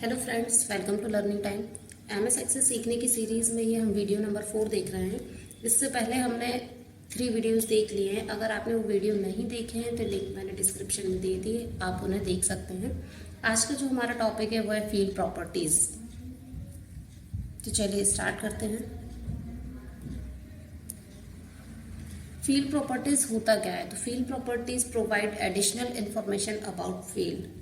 Hello friends, welcome to learning time. MS Access सीखने की series में ये हम वीडियो नंबर 4 देख रहे हैं। इससे पहले हमने 3 वीडियोस देख लिए हैं। अगर आपने वो वीडियो नहीं देखे हैं तो लिंक मैंने डिस्क्रिप्शन में दे दी है, आप उन्हें देख सकते हैं। आज का जो हमारा टॉपिक है वो है फील्ड प्रॉपर्टीज़। तो चलिए स्टार्ट करते हैं। फील्ड प्रॉपर्टीज़ होता क्या है? तो field properties provide additional information about field.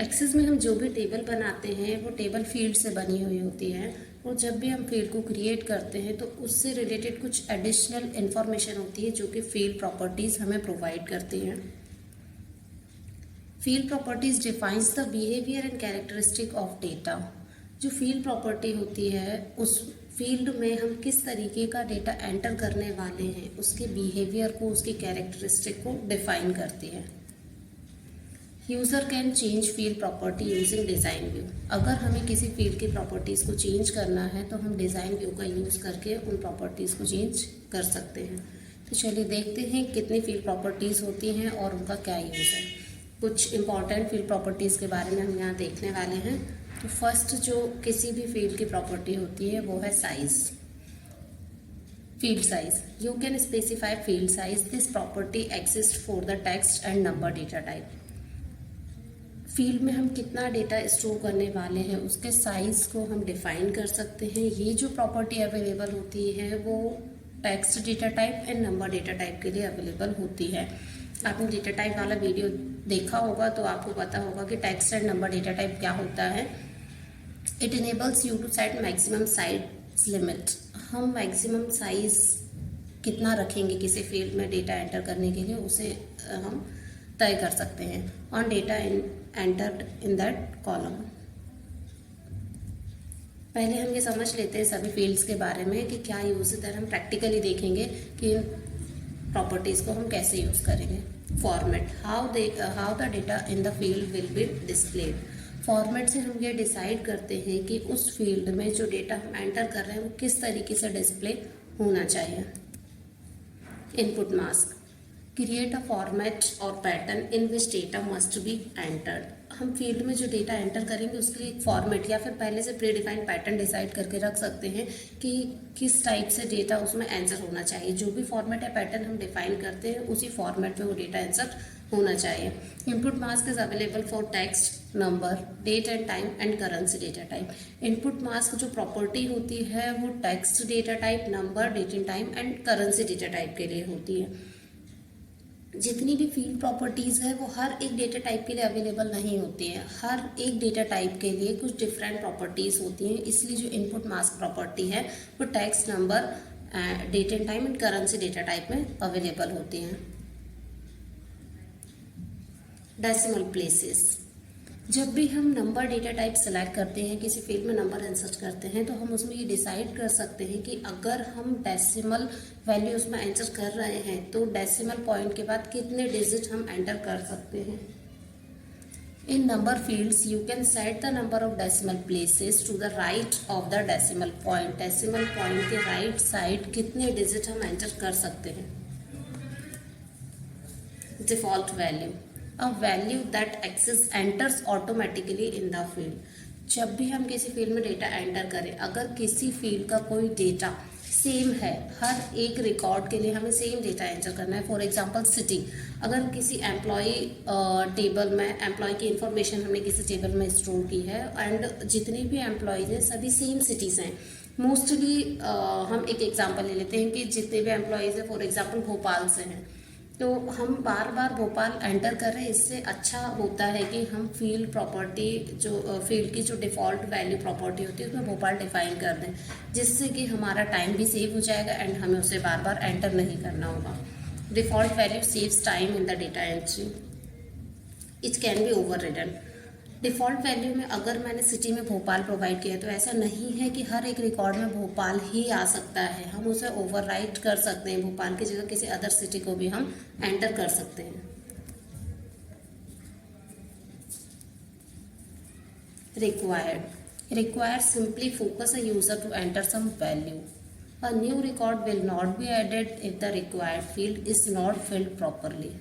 Access में हम जो भी टेबल बनाते हैं वो टेबल फील्ड से बनी हुई होती है, और जब भी हम फील्ड को क्रिएट करते हैं तो उससे रिलेटेड कुछ एडिशनल इंफॉर्मेशन होती है जो कि फील्ड प्रॉपर्टीज़ हमें प्रोवाइड करती हैं। Field properties defines the behaviour and characteristic of data. जो फील्ड प्रॉपर्टी होती है उस फील्ड में हम किस तरीके का डेटा एंटर करने वाले हैं उसके बिहेवियर को, उसकी कैरेक्टरिस्टिक को डिफाइन करती है। User can change field property using design view. अगर हमें किसी फील्ड की प्रॉपर्टीज़ को चेंज करना है तो हम डिज़ाइन व्यू का यूज़ करके उन प्रॉपर्टीज़ को चेंज कर सकते हैं। तो चलिए देखते हैं कितनी फील्ड प्रॉपर्टीज़ होती हैं और उनका क्या यूज़ है। कुछ इंपॉर्टेंट फील्ड प्रॉपर्टीज़ के बारे में हम यहाँ देखने वाले हैं। तो फर्स्ट जो किसी भी फील्ड की प्रॉपर्टी होती है वो है size. Field size, you can specify field size. This property exist for the text and number data type. Field में हम कितना डेटा स्टोर करने वाले हैं उसके साइज़ को हम डिफाइन कर सकते हैं। ये जो प्रॉपर्टी अवेलेबल होती है वो text data type and number data type के लिए अवेलेबल होती है। आपने डेटा टाइप वाला वीडियो देखा होगा तो आपको पता होगा कि text and number data type क्या होता है। It enables you to set maximum size limit. हम मैक्सिमम साइज कितना रखेंगे किसी फील्ड में डेटा एंटर करने के लिए उसे हम तय कर सकते हैं on data entered in that column. पहले हम ये समझ लेते हैं सभी फील्ड्स के बारे में कि क्या यूज़ है, फिर हम प्रैक्टिकली देखेंगे कि इन प्रॉपर्टीज़ को हम कैसे यूज़ करेंगे। Format, how the data in the field will be displayed. Format से हम ये डिसाइड करते हैं कि उस फील्ड में जो डेटा हम एंटर कर रहे हैं वो किस तरीके से डिस्प्ले होना चाहिए। Input mask, create a format और pattern in which data must be entered. हम फील्ड में जो डेटा एंटर करेंगे उसके लिए एक फॉर्मेट या फिर पहले से प्री डिफाइंड पैटर्न डिसाइड करके रख सकते हैं कि किस टाइप से डेटा उसमें आंसर होना चाहिए। जो भी फॉर्मेट या पैटर्न हम डिफाइन करते हैं उसी फॉर्मेट में वो डेटा आंसर होना चाहिए। Input mask is available for text, number, date and time and currency data type. Input mask जो प्रॉपर्टी होती है वो text data type, number, date and time and currency data type के लिए होती है। जितनी भी फील्ड प्रॉपर्टीज़ है वो हर एक डेटा टाइप के लिए अवेलेबल नहीं होती है। हर एक डेटा टाइप के लिए कुछ डिफरेंट प्रॉपर्टीज़ होती हैं। इसलिए जो इनपुट मास्क प्रॉपर्टी है वो text, number, date and time and currency data type में अवेलेबल होती हैं। डेसिमल प्लेसेस, जब भी हम नंबर डेटा टाइप सेलेक्ट करते हैं, किसी फील्ड में नंबर इंसर्ट करते हैं तो हम उसमें ये डिसाइड कर सकते हैं कि अगर हम डेसिमल वैल्यू उसमें एंटर कर रहे हैं तो डेसिमल पॉइंट के बाद कितने डिजिट हम एंटर कर सकते हैं। In number fields you can set the number of decimal places to the right of the decimal point. Decimal point के राइट साइड कितने डिजिट हम एंटर कर सकते हैं। Default value, a value that access enters automatically in the field। जब भी हम किसी फील्ड में डेटा एंटर करें, अगर किसी फील्ड का कोई डेटा सेम है, हर एक रिकॉर्ड के लिए हमें सेम डेटा एंटर करना है। फॉर एग्जांपल सिटी, अगर किसी एम्प्लॉय टेबल में एम्प्लॉय की इंफॉर्मेशन हमने किसी टेबल में स्टोर की है एंड जितने भी एम्प्लॉयज हैं सभी सेम सिटीज़ हैं। मोस्टली हम एक एग्जांपल ले लेते हैं कि जितने भी एम्प्लॉयज़ हैं फॉर एग्जांपल भोपाल से हैं, तो हम बार बार भोपाल एंटर कर रहे हैं। इससे अच्छा होता है कि हम फील्ड प्रॉपर्टी जो फील्ड की जो डिफ़ॉल्ट वैल्यू प्रॉपर्टी होती है उसमें भोपाल डिफाइन कर दें, जिससे कि हमारा टाइम भी सेव हो जाएगा एंड हमें उसे बार बार एंटर नहीं करना होगा। Default value saves time in the data entry. It can be over ridden. Default value में अगर मैंने सिटी में भोपाल प्रोवाइड किया तो ऐसा नहीं है कि हर एक रिकॉर्ड में भोपाल ही आ सकता है। हम उसे ओवरराइट कर सकते हैं, भोपाल की जगह किसी अदर सिटी को भी हम एंटर कर सकते हैं। Required simply focus a user to enter some value. A new record will not be added if the required field is not filled properly.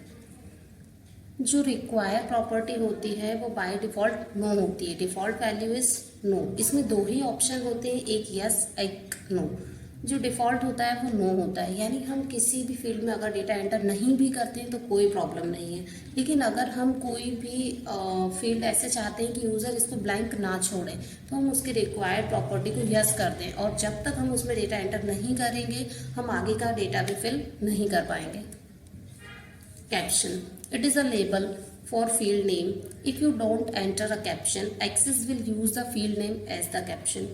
जो रिक्वायर प्रॉपर्टी होती है वो बाय डिफ़ॉल्ट नो होती है, डिफ़ॉल्ट वैल्यू इज़ नो। इसमें दो ही option होते हैं, एक यस एक नो। जो डिफ़ॉल्ट होता है वो नो होता है, यानी हम किसी भी फील्ड में अगर डेटा एंटर नहीं भी करते हैं तो कोई प्रॉब्लम नहीं है। लेकिन अगर हम कोई भी फील्ड ऐसे चाहते हैं कि यूज़र इसको ब्लैंक ना छोड़े, तो हम उसके रिक्वायर्ड प्रॉपर्टी को यस कर दें, और जब तक हम उसमें डेटा एंटर नहीं करेंगे हम आगे का डेटा भी फिल नहीं कर पाएंगे। Caption. It is a label for field name. If you don't enter a caption, Access will use the field name as the caption.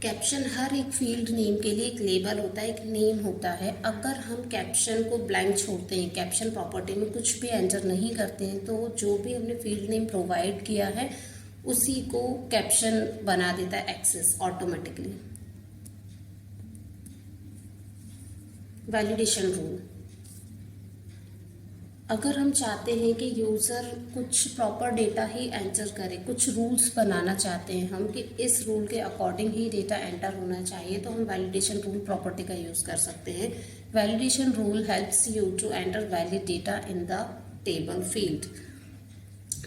Caption हर एक फील्ड नेम के लिए एक लेबल होता है, एक नेम होता है। अगर हम कैप्शन को ब्लैंक छोड़ते हैं, कैप्शन प्रॉपर्टी में कुछ भी एंटर नहीं करते हैं, तो जो भी हमने फील्ड नेम प्रोवाइड किया है उसी को कैप्शन बना देता है एक्सेस ऑटोमेटिकली। Validation rule. अगर हम चाहते हैं कि यूज़र कुछ प्रॉपर डेटा ही एंटर करे, कुछ रूल्स बनाना चाहते हैं हम कि इस रूल के अकॉर्डिंग ही डेटा एंटर होना चाहिए, तो हम वैलिडेशन रूल प्रॉपर्टी का यूज़ कर सकते हैं। Validation rule helps you to enter valid data in the table field.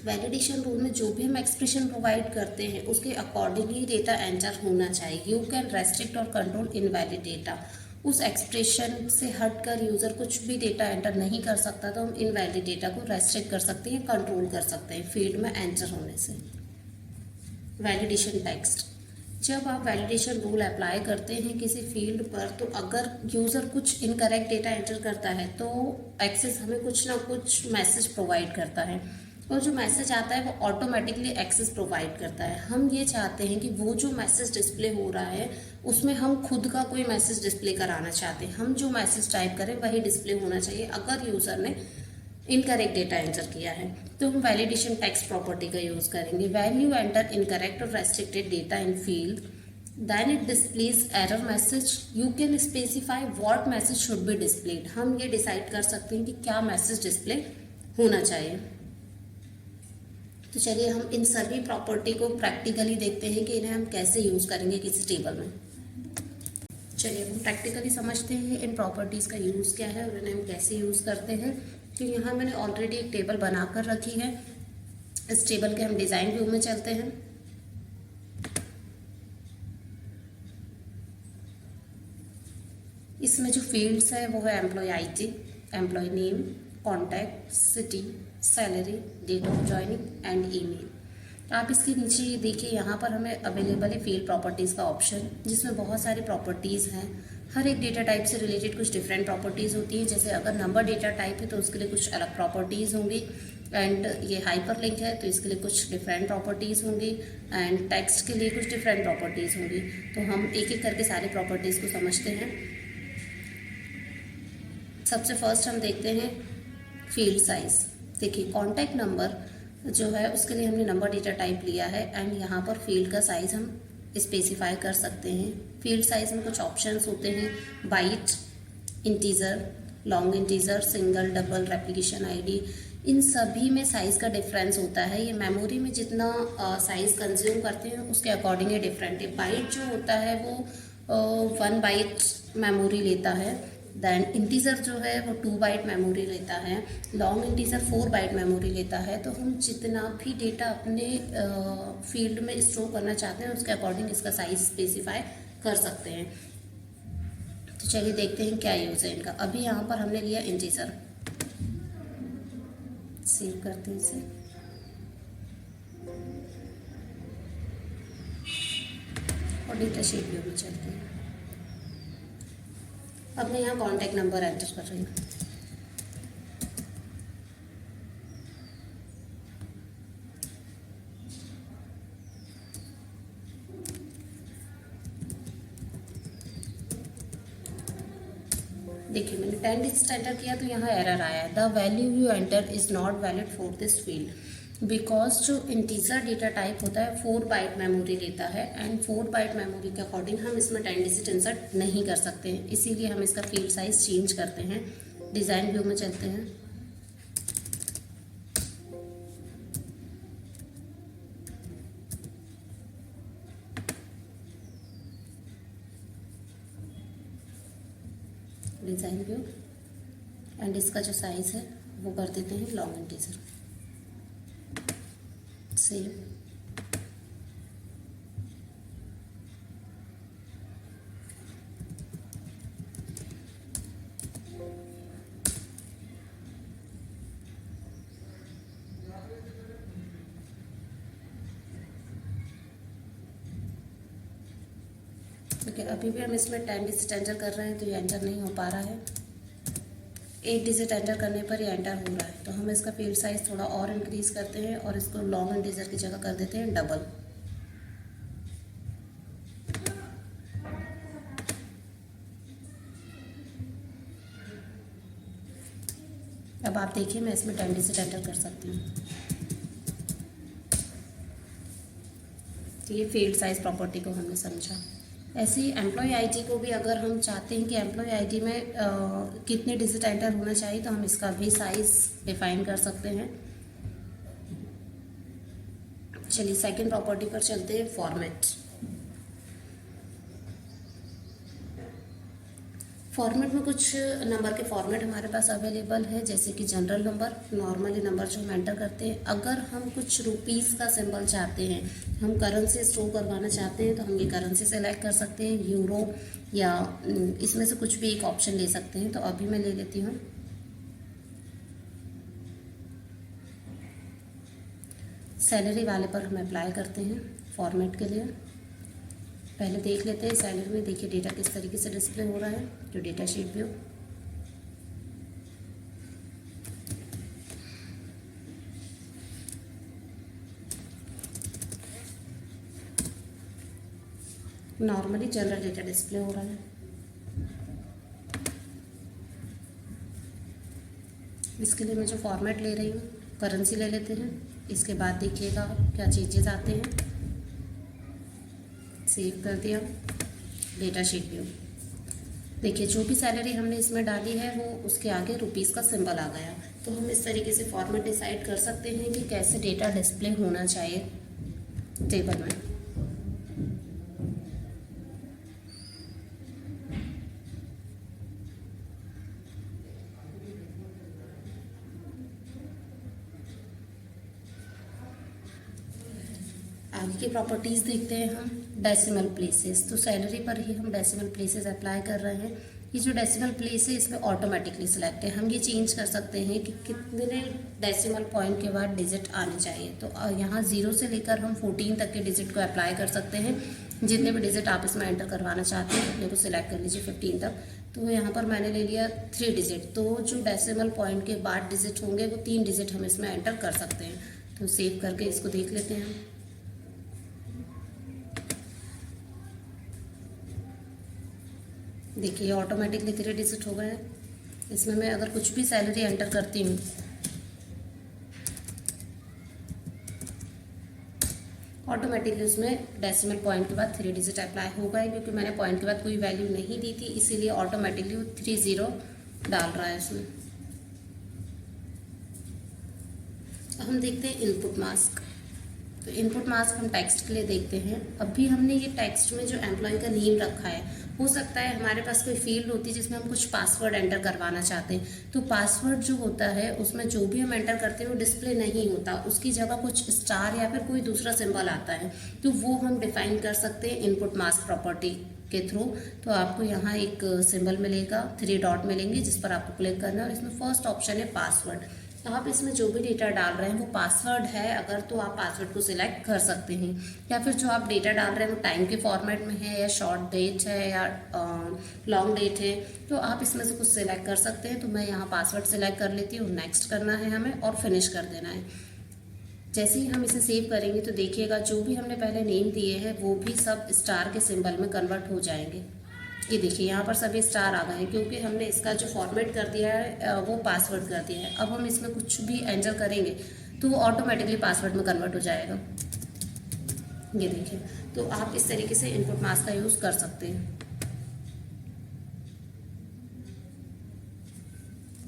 Validation rule में जो भी हम एक्सप्रेशन प्रोवाइड करते हैं उसके अकॉर्डिंग ही डेटा एंटर होना चाहिए। यू कैन रेस्ट्रिक्ट और कंट्रोल इनवैलिड डेटा। उस एक्सप्रेशन से हटकर यूज़र कुछ भी डेटा एंटर नहीं कर सकता, तो हम इनवैलिड डेटा को रेस्ट्रिक्ट कर सकते हैं, कंट्रोल कर सकते हैं फील्ड में एंटर होने से। Validation text. जब आप वैलिडेशन रूल अप्लाई करते हैं किसी फील्ड पर, तो अगर यूज़र कुछ इनकरेक्ट डेटा एंटर करता है तो एक्सेस हमें कुछ ना कुछ मैसेज प्रोवाइड करता है, और जो मैसेज आता है वो ऑटोमेटिकली एक्सेस प्रोवाइड करता है। हम ये चाहते हैं कि वो जो मैसेज डिस्प्ले हो रहा है उसमें हम खुद का कोई मैसेज डिस्प्ले कराना चाहते हैं, हम जो मैसेज टाइप करें वही डिस्प्ले होना चाहिए। अगर यूज़र ने इनकरेक्ट डेटा एंटर किया है तो हम वैलिडेशन टेक्स्ट प्रॉपर्टी का यूज़ करेंगे। वैल्यू एंटर इनकरेक्ट और restricted data in field, then it displays error message. You can specify what message should be displayed. हम ये डिसाइड कर सकते हैं कि क्या मैसेज डिस्प्ले होना चाहिए। तो चलिए हम इन सभी प्रॉपर्टी को प्रैक्टिकली देखते हैं कि इन्हें हम कैसे यूज़ करेंगे किसी टेबल में। चलिए हम प्रैक्टिकली समझते हैं इन प्रॉपर्टीज़ का यूज़ क्या है और इन्हें हम कैसे यूज़ करते हैं। तो यहाँ मैंने ऑलरेडी एक टेबल बनाकर रखी है। इस टेबल के हम डिज़ाइन व्यू में चलते हैं। इसमें जो फील्ड्स है वो है employee ID, employee name, contact, city, salary, date of joining and email. आप इसके नीचे देखिए, यहाँ पर हमें अवेलेबल है फील्ड प्रॉपर्टीज़ का ऑप्शन, जिसमें बहुत सारी प्रॉपर्टीज़ हैं। हर एक डेटा टाइप से रिलेटेड कुछ डिफरेंट प्रॉपर्टीज़ होती हैं। जैसे अगर नंबर डेटा टाइप है तो उसके लिए कुछ अलग प्रॉपर्टीज़ होंगी, एंड ये हाइपर लिंक है तो इसके लिए कुछ डिफरेंट प्रॉपर्टीज़ होंगी, एंड टेक्स्ट के लिए कुछ डिफरेंट प्रॉपर्टीज़ होंगी। तो हम एक एक करके सारी प्रॉपर्टीज़ को समझते हैं। सबसे फर्स्ट हम देखते हैं फील्ड साइज़। देखिए कॉन्टैक्ट नंबर जो है उसके लिए हमने नंबर डेटा टाइप लिया है, एंड यहाँ पर फील्ड का साइज़ हम स्पेसिफाई कर सकते हैं। फील्ड साइज़ में कुछ ऑप्शंस होते हैं, byte, integer, long integer, single, double, replication ID. इन सभी में साइज़ का डिफरेंस होता है। ये मेमोरी में जितना साइज़ कंज्यूम करते हैं उसके अकॉर्डिंग ये डिफरेंट है। बाइट जो होता है वो 1 बाइट मेमोरी लेता है, दैन इंटीजर जो है वो 2 बाइट मेमोरी लेता है, लॉन्ग इंटीजर 4 बाइट मेमोरी लेता है। तो हम जितना भी डेटा अपने फील्ड में स्टोर करना चाहते हैं उसके अकॉर्डिंग इसका साइज स्पेसिफाई कर सकते हैं। तो चलिए देखते हैं क्या यूज़ है इनका। अभी यहाँ पर हमने लिया इंटीजर, सेव करते हैं इसे, और डेटा शीट व्यू में चलते हैं। अब मैं यहाँ कॉन्टैक्ट नंबर एंटर कर रही हूँ। देखिए मैंने 10 डिजिट एंटर किया तो यहाँ एरर आया है, the value you enter is not valid for this field. Because जो इंटीजर डेटा टाइप होता है 4 बाइट मेमोरी लेता है, एंड 4 बाइट मेमोरी के अकॉर्डिंग हम इसमें 10 डिजिट इंसर्ट नहीं कर सकते हैं, इसीलिए हम इसका फील्ड साइज चेंज करते हैं। डिज़ाइन व्यू में चलते हैं। डिज़ाइन व्यू, एंड इसका जो साइज़ है वो कर देते हैं लॉन्ग इंटीजर। सेव। ठीक है, अभी भी हम इसमें 10 डिजिट एंटर कर रहे हैं तो ये एंटर नहीं हो पा रहा है। 8 डिजिट एंटर करने पर ये एंटर हो रहा है। तो हम इसका फील्ड साइज थोड़ा और इंक्रीज करते हैं और इसको लॉन्ग इंटीजर की जगह कर देते हैं डबल। अब आप देखिए मैं इसमें 10 डिजिट एंटर कर सकती हूँ। तो ये फील्ड साइज प्रॉपर्टी को हमने समझा। ऐसे ही एम्प्लॉय आईडी को भी अगर हम चाहते हैं कि एम्प्लॉय आईडी में कितने डिजिट एंटर होना चाहिए तो हम इसका भी साइज डिफाइन कर सकते हैं। चलिए सेकंड प्रॉपर्टी पर चलते हैं, फॉर्मेट। फॉर्मेट में कुछ नंबर के फॉर्मेट हमारे पास अवेलेबल है, जैसे कि जनरल नंबर, नॉर्मली नंबर जो हम एंटर करते हैं। अगर हम कुछ रुपीस का सिंबल चाहते हैं, हम करेंसी स्टोर करवाना चाहते हैं तो हम ये करेंसी सेलेक्ट कर सकते हैं, यूरो या इसमें से कुछ भी एक ऑप्शन ले सकते हैं। तो अभी मैं ले लेती हूँ सैलरी वाले पर हम अप्लाई करते हैं फॉर्मेट के लिए। पहले देख लेते हैं सैलरी में, देखिए डेटा किस तरीके से डिस्प्ले हो रहा है, जो data sheet view. Normally general data display हो रहा है। इसके लिए मैं जो फॉर्मेट ले रही हूँ, करेंसी ले लेते हैं। इसके बाद देखिएगा क्या चेंजेस आते हैं। सेव कर दिया, डेटा शीट व्यू। देखिए जो भी सैलरी हमने इसमें डाली है वो उसके आगे रुपीस का सिंबल आ गया। तो हम इस तरीके से फॉर्मेट डिसाइड कर सकते हैं कि कैसे डेटा डिस्प्ले होना चाहिए टेबल में। आगे की प्रॉपर्टीज़ देखते हैं हम, डेसिमल प्लेसेस। तो सैलरी पर ही हम डेसिमल प्लेसेस अप्लाई कर रहे हैं। ये जो डेसिमल प्लेस है इसमें ऑटोमेटिकली सिलेक्ट है। हम ये चेंज कर सकते हैं कि कितने डेसिमल पॉइंट के बाद डिजिट आने चाहिए। तो यहाँ 0 से लेकर हम 14 तक के डिजिट को अप्लाई कर सकते हैं। जितने भी डिजिट आप इसमें एंटर करवाना चाहते हैं उतने को सिलेक्ट कर लीजिए 15 तक। तो यहाँ पर मैंने ले लिया 3 डिजिट। तो जो डेसिमल पॉइंट के बाद डिजिट होंगे वो 3 डिजिट हम इसमें एंटर कर सकते हैं। तो सेव करके इसको देख लेते हैं। देखिए ऑटोमेटिकली 3 डिजिट हो गए हैं। इसमें मैं अगर कुछ भी सैलरी एंटर करती हूँ ऑटोमेटिकली उसमें डेसिमल पॉइंट के बाद 3 डिजिट अप्लाई हो गए, क्योंकि मैंने पॉइंट के बाद कोई वैल्यू नहीं दी थी, इसीलिए ऑटोमेटिकली वो 30 डाल रहा है उसमें। हम देखते हैं इनपुट मास्क। तो इनपुट मास्क हम टेक्स्ट के लिए देखते हैं। अभी हमने ये टेक्स्ट में जो एम्प्लॉय का नेम रखा है, हो सकता है हमारे पास कोई फील्ड होती है जिसमें हम कुछ पासवर्ड एंटर करवाना चाहते हैं। तो पासवर्ड जो होता है उसमें जो भी हम एंटर करते हैं वो डिस्प्ले नहीं होता, उसकी जगह कुछ स्टार या फिर कोई दूसरा सिंबल आता है। तो वो हम डिफाइन कर सकते हैं इनपुट मास्क प्रॉपर्टी के थ्रू। तो आपको यहाँ एक सिंबल मिलेगा, 3 डॉट मिलेंगे जिस पर आपको क्लिक करना है और इसमें फर्स्ट ऑप्शन है पासवर्ड। आप इसमें जो भी डेटा डाल रहे हैं वो पासवर्ड है अगर, तो आप पासवर्ड को सिलेक्ट कर सकते हैं। या फिर जो आप डेटा डाल रहे हैं वो टाइम के फॉर्मेट में है या शॉर्ट डेट है या लॉन्ग डेट है, तो आप इसमें से कुछ सिलेक्ट कर सकते हैं। तो मैं यहाँ पासवर्ड सिलेक्ट कर लेती हूँ, नेक्स्ट करना है हमें और फिनिश कर देना है। जैसे ही हम इसे सेव करेंगे तो देखिएगा जो भी हमने पहले नेम दिए हैं वो भी सब स्टार के सिंबल में कन्वर्ट हो जाएंगे। ये देखिए यहाँ पर सभी स्टार आ गए हैं क्योंकि हमने इसका जो फॉर्मेट कर दिया है वो पासवर्ड कर दिया है। अब हम इसमें कुछ भी एंटर करेंगे तो वो ऑटोमेटिकली पासवर्ड में कन्वर्ट हो जाएगा। ये देखिए, तो आप इस तरीके से इनपुट मास्क का यूज़ कर सकते हैं।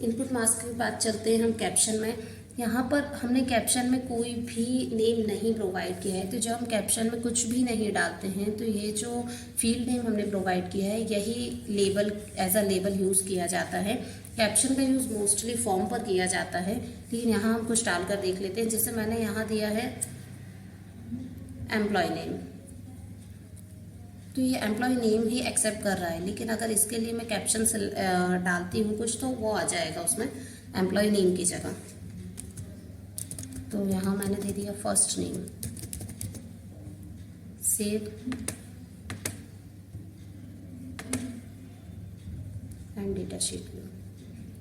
इनपुट मास्क के बाद चलते हैं हम कैप्शन में। यहाँ पर हमने कैप्शन में कोई भी नेम नहीं प्रोवाइड किया है। तो जब हम कैप्शन में कुछ भी नहीं डालते हैं तो ये जो फील्ड नेम हमने प्रोवाइड किया है यही label as a label use किया जाता है। कैप्शन का यूज़ मोस्टली फॉर्म पर किया जाता है, लेकिन यहाँ हम कुछ डालकर देख लेते हैं। जैसे मैंने यहाँ दिया है एम्प्लॉय नेम, तो ये एम्प्लॉय नेम ही एक्सेप्ट कर रहा है, लेकिन अगर इसके लिए मैं कैप्शन से डालती हूँ कुछ, तो वो आ जाएगा उसमें एम्प्लॉय नेम की जगह। तो यहाँ मैंने दे दिया first name, save and data sheet view.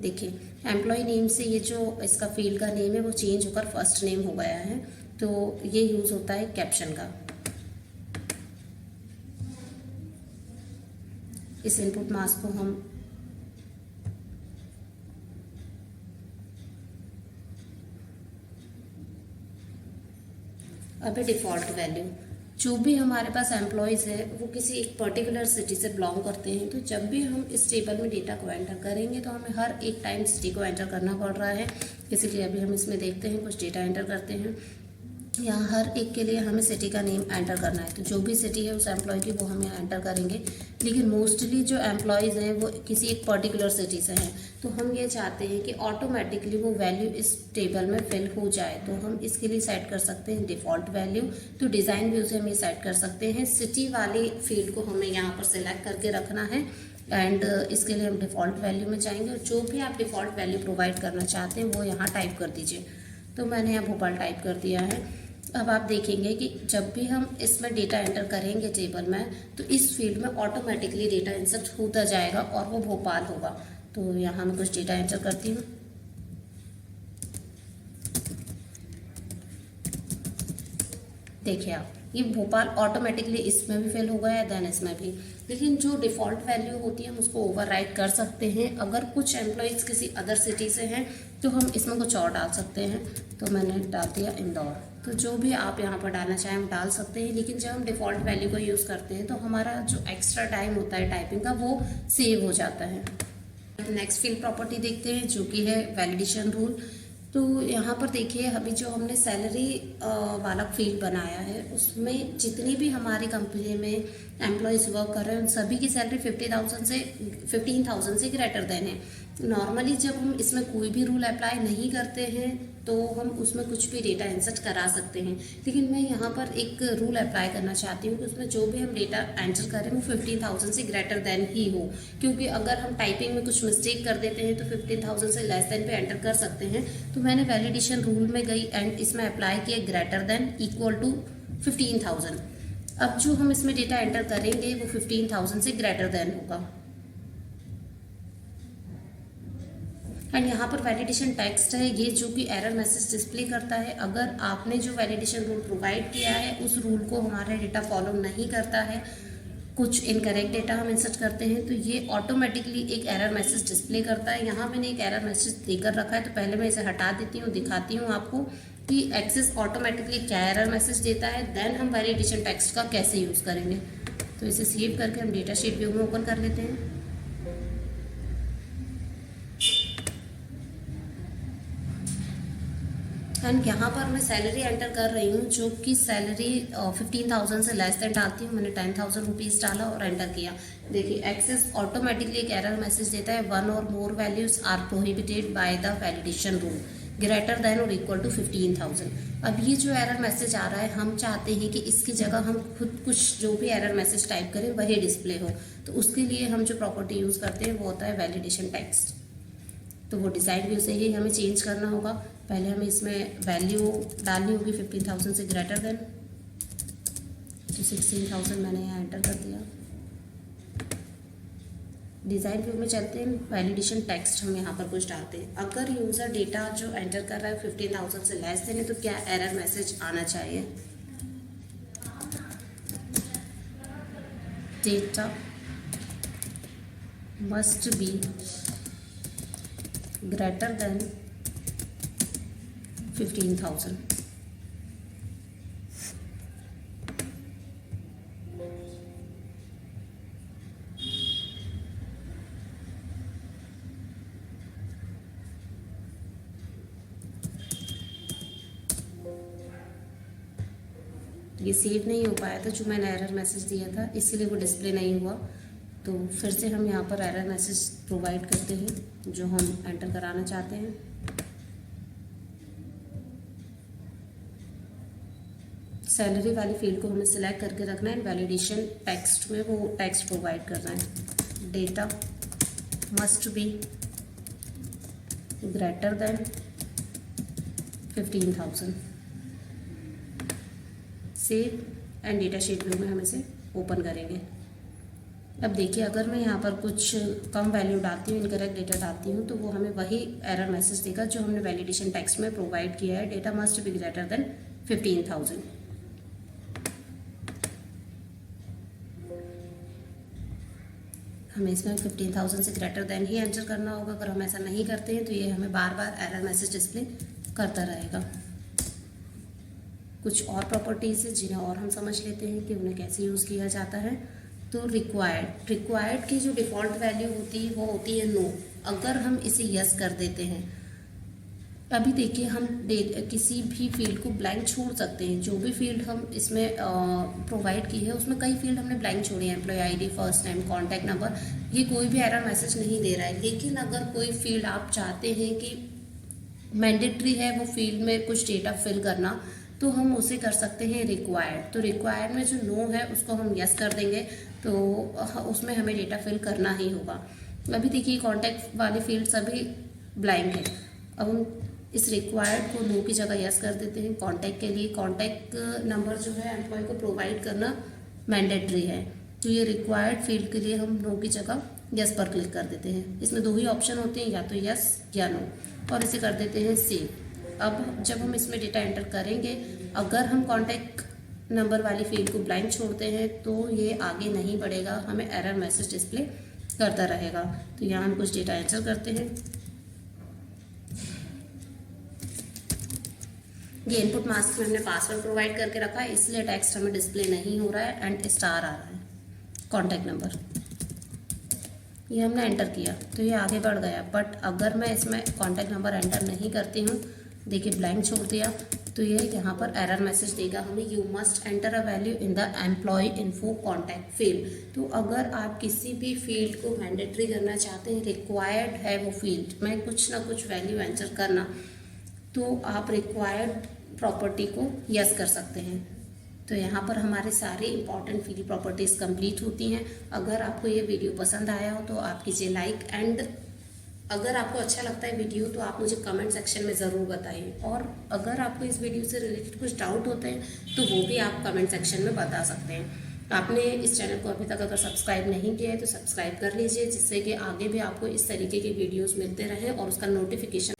देखिए एम्प्लॉय नेम से ये जो इसका फील्ड का नेम है वो चेंज होकर फर्स्ट नेम हो गया है। तो ये यूज़ होता है कैप्शन का। इस इनपुट मास्क को हम अभी डिफ़ॉल्ट वैल्यू, जो भी हमारे पास एम्प्लॉयज़ है वो किसी एक पर्टिकुलर सिटी से बिलोंग करते हैं, तो जब भी हम इस टेबल में डेटा को एंटर करेंगे तो हमें हर एक टाइम सिटी को एंटर करना पड़ रहा है। इसीलिए अभी हम इसमें देखते हैं, कुछ डेटा एंटर करते हैं। यहाँ हर एक के लिए हमें सिटी का नेम एंटर करना है, तो जो भी सिटी है उस एम्प्लॉय की वो हम यहाँ एंटर करेंगे। लेकिन मोस्टली जो एम्प्लॉयज़ हैं वो किसी एक पर्टिकुलर सिटी से हैं, तो हम ये चाहते हैं कि ऑटोमेटिकली वो वैल्यू इस टेबल में फिल हो जाए। तो हम इसके लिए सेट कर सकते हैं डिफ़ॉल्ट वैल्यू। तो डिज़ाइन व्यू से हम ये सेट कर सकते हैं, सिटी वाली फील्ड को हमें यहाँ पर सिलेक्ट करके रखना है एंड इसके लिए हम डिफ़ॉल्ट वैल्यू में जाएंगे और जो भी आप डिफ़ॉल्ट वैल्यू प्रोवाइड करना चाहते हैं वो यहाँ टाइप कर दीजिए। तो मैंने यहाँ भोपाल टाइप कर दिया है। अब आप देखेंगे कि जब भी हम इसमें डेटा एंटर करेंगे टेबल में, तो इस फील्ड में ऑटोमेटिकली डेटा इंसर्ट होता जाएगा और वो भोपाल होगा। तो यहाँ मैं कुछ डेटा एंटर करती हूँ। देखिए आप, ये भोपाल ऑटोमेटिकली इसमें भी फिल हो गया है, देन इसमें भी। लेकिन जो डिफ़ॉल्ट वैल्यू होती है हम उसको ओवरराइड कर सकते हैं। अगर कुछ एम्प्लॉयज़ किसी अदर सिटी से हैं तो हम इसमें कुछ और डाल सकते हैं। तो मैंने डाल दिया इंदौर। तो जो भी आप यहाँ पर डालना चाहें हम डाल सकते हैं, लेकिन जब हम डिफ़ॉल्ट वैल्यू को यूज़ करते हैं तो हमारा जो एक्स्ट्रा टाइम होता है टाइपिंग का वो सेव हो जाता है। नेक्स्ट फील्ड प्रॉपर्टी देखते हैं जो कि है वैलिडेशन रूल। तो यहाँ पर देखिए अभी जो हमने सैलरी वाला फील्ड बनाया है उसमें जितनी भी हमारी कंपनी में एम्प्लॉयज़ वर्क कर रहे हैं उन सभी की सैलरी 15,000 से ग्रेटर देन है। नॉर्मली जब हम इसमें कोई भी रूल अप्लाई नहीं करते हैं तो हम उसमें कुछ भी डेटा इंसर्ट करा सकते हैं, लेकिन मैं यहाँ पर एक रूल अप्लाई करना चाहती हूँ कि उसमें जो भी हम डेटा एंटर करें वो 15,000 से ग्रेटर देन ही हो। क्योंकि अगर हम टाइपिंग में कुछ मिस्टेक कर देते हैं तो 15,000 से लेस देन पे एंटर कर सकते हैं। तो मैंने वैलिडेशन रूल में गई एंड इसमें अप्लाई किया ग्रेटर देन इक्वल टू 15,000। अब जो हम इसमें डेटा एंटर करेंगे वो 15,000 से ग्रेटर देन होगा। एंड यहाँ पर वैलिडेशन टेक्स्ट है ये जो कि एरर मैसेज डिस्प्ले करता है। अगर आपने जो वैलिडेशन रूल प्रोवाइड किया है उस रूल को हमारा डेटा फॉलो नहीं करता है, कुछ इनकरेक्ट डेटा हम इंसर्ट करते हैं तो ये ऑटोमेटिकली एक एरर मैसेज डिस्प्ले करता है। यहाँ मैंने एक एरर मैसेज देकर रखा है, तो पहले मैं इसे हटा देती हूँ, दिखाती हूँ आपको कि एक्सेस ऑटोमेटिकली क्या एरर मैसेज देता है, देन हम वैलिडेशन टेक्स्ट का कैसे यूज़ करेंगे। तो इसे सेव करके हम डेटा शीट व्यू में ओपन कर लेते हैं। एंड यहाँ पर मैं सैलरी एंटर कर रही हूँ जो कि सैलरी 15,000 से लेस देन डालती हूँ। मैंने 10,000 रुपीज़ डाला और एंटर किया। देखिए एक्सेस ऑटोमेटिकली एक एरर मैसेज देता है, one or more values are prohibited by the validation rule greater than और इक्वल टू 15,000। अब ये जो एरर मैसेज आ रहा है हम चाहते हैं कि इसकी जगह हम खुद कुछ जो भी एरर मैसेज टाइप करें वही डिस्प्ले हो। तो उसके लिए हम जो प्रॉपर्टी यूज़ करते हैं वो होता है वैलिडेशन टेक्स्ट। तो वो डिज़ाइन व्यू से ही हमें चेंज करना होगा। पहले हमें इसमें वैल्यू डालनी होगी 15,000 से ग्रेटर देन, तो 16,000 मैंने यहाँ एंटर कर दिया। डिज़ाइन व्यू में चलते हैं, वैलिडेशन टेक्स्ट हम यहाँ पर कुछ डालते हैं। अगर यूज़र डेटा जो एंटर कर रहा है 15,000 से लेस देन है तो क्या एरर मैसेज आना चाहिए। Data must be greater than 15,000। ये सेव नहीं हो पाया था जो मैंने एरर मैसेज दिया था, इसीलिए वो डिस्प्ले नहीं हुआ। तो फिर से हम यहाँ पर एरर मैसेज प्रोवाइड करते हैं जो हम एंटर कराना चाहते हैं। सैलरी वाली फील्ड को हमें सिलेक्ट करके रखना है। वैलिडेशन टेक्स्ट में वो टेक्स्ट प्रोवाइड करना है, data must be greater than 15,000। Save and data sheet view में हम इसे ओपन करेंगे। अब देखिए, अगर मैं यहाँ पर कुछ कम वैल्यू डालती हूँ, इनकरेक्ट डेटा डालती हूँ, तो वो हमें वही एरर मैसेज देगा जो हमने वैलिडेशन टेक्स्ट में प्रोवाइड किया है, data must be greater than 15,000। हमें इसमें 15,000 से ग्रेटर देन ही एंटर करना होगा। अगर हम ऐसा नहीं करते हैं तो ये हमें बार बार एरर मैसेज डिस्प्ले करता रहेगा। कुछ और प्रॉपर्टीज़ है जिन्हें और हम समझ लेते हैं कि उन्हें कैसे यूज़ किया जाता है। तो रिक्वायर्ड की जो डिफ़ॉल्ट वैल्यू होती है वो होती है नो। अगर हम इसे यस कर देते हैं, अभी देखिए हम किसी भी फील्ड को ब्लैंक छोड़ सकते हैं। जो भी फील्ड हम इसमें प्रोवाइड की है उसमें कई फील्ड हमने ब्लैंक छोड़े हैं, employee ID, first name, contact number, ये कोई भी एरर मैसेज नहीं दे रहा है। लेकिन अगर कोई फील्ड आप चाहते हैं कि मैंडेटरी है वो फील्ड में कुछ डेटा फिल करना, तो हम उसे कर सकते हैं रिक्वायर्ड। तो रिक्वायर्ड में जो नो है उसको हम यस कर देंगे, तो उसमें हमें डेटा फिल करना ही होगा। अभी देखिए कॉन्टैक्ट वाली फील्ड सभी ब्लैंक है। अब हम इस रिक्वायर्ड को नो की जगह यस कर देते हैं। कॉन्टैक्ट के लिए कॉन्टैक्ट नंबर जो है एम्प्लॉय को प्रोवाइड करना मैंडेटरी है, तो ये रिक्वायर्ड फील्ड के लिए हम नो की जगह यस पर क्लिक कर देते हैं। इसमें दो ही ऑप्शन होते हैं, या तो यस या नो, और इसे कर देते हैं सेव। अब जब हम इसमें डेटा एंटर करेंगे, अगर हम कॉन्टैक्ट नंबर वाली फील्ड को ब्लैंक छोड़ते हैं तो ये आगे नहीं बढ़ेगा, हमें एरर मैसेज डिस्प्ले करता रहेगा। तो यहाँ हम कुछ डेटा एंटर करते हैं। ये इनपुट मास्क में हमने पासवर्ड प्रोवाइड करके रखा है, इसलिए टेक्स्ट हमें डिस्प्ले नहीं हो रहा है एंड स्टार आ रहा है। कॉन्टैक्ट नंबर ये हमने एंटर किया तो ये आगे बढ़ गया, बट अगर मैं इसमें कॉन्टैक्ट नंबर एंटर नहीं करती हूँ, देखिए ब्लैंक छोड़ दिया, तो ये यहाँ पर एरर मैसेज देगा हमें, you must enter a value in the employee info contact field. तो अगर आप किसी भी फील्ड को मैंडेटरी करना चाहते हैं, रिक्वायर्ड है वो फील्ड में कुछ ना कुछ वैल्यू एंटर करना, तो आप रिक्वायर्ड प्रॉपर्टी को यस कर सकते हैं। तो यहाँ पर हमारे सारे इंपॉर्टेंट फील्ड प्रॉपर्टीज़ कंप्लीट होती हैं। अगर आपको ये वीडियो पसंद आया हो तो आप कीजिए लाइक, एंड अगर आपको अच्छा लगता है वीडियो तो आप मुझे कमेंट सेक्शन में ज़रूर बताइए। और अगर आपको इस वीडियो से रिलेटेड कुछ डाउट होते हैं तो वो भी आप कमेंट सेक्शन में बता सकते हैं। आपने इस चैनल को अभी तक अगर सब्सक्राइब नहीं किया है तो सब्सक्राइब कर लीजिए, जिससे कि आगे भी आपको इस तरीके की वीडियोज़ मिलते रहें और उसका नोटिफिकेशन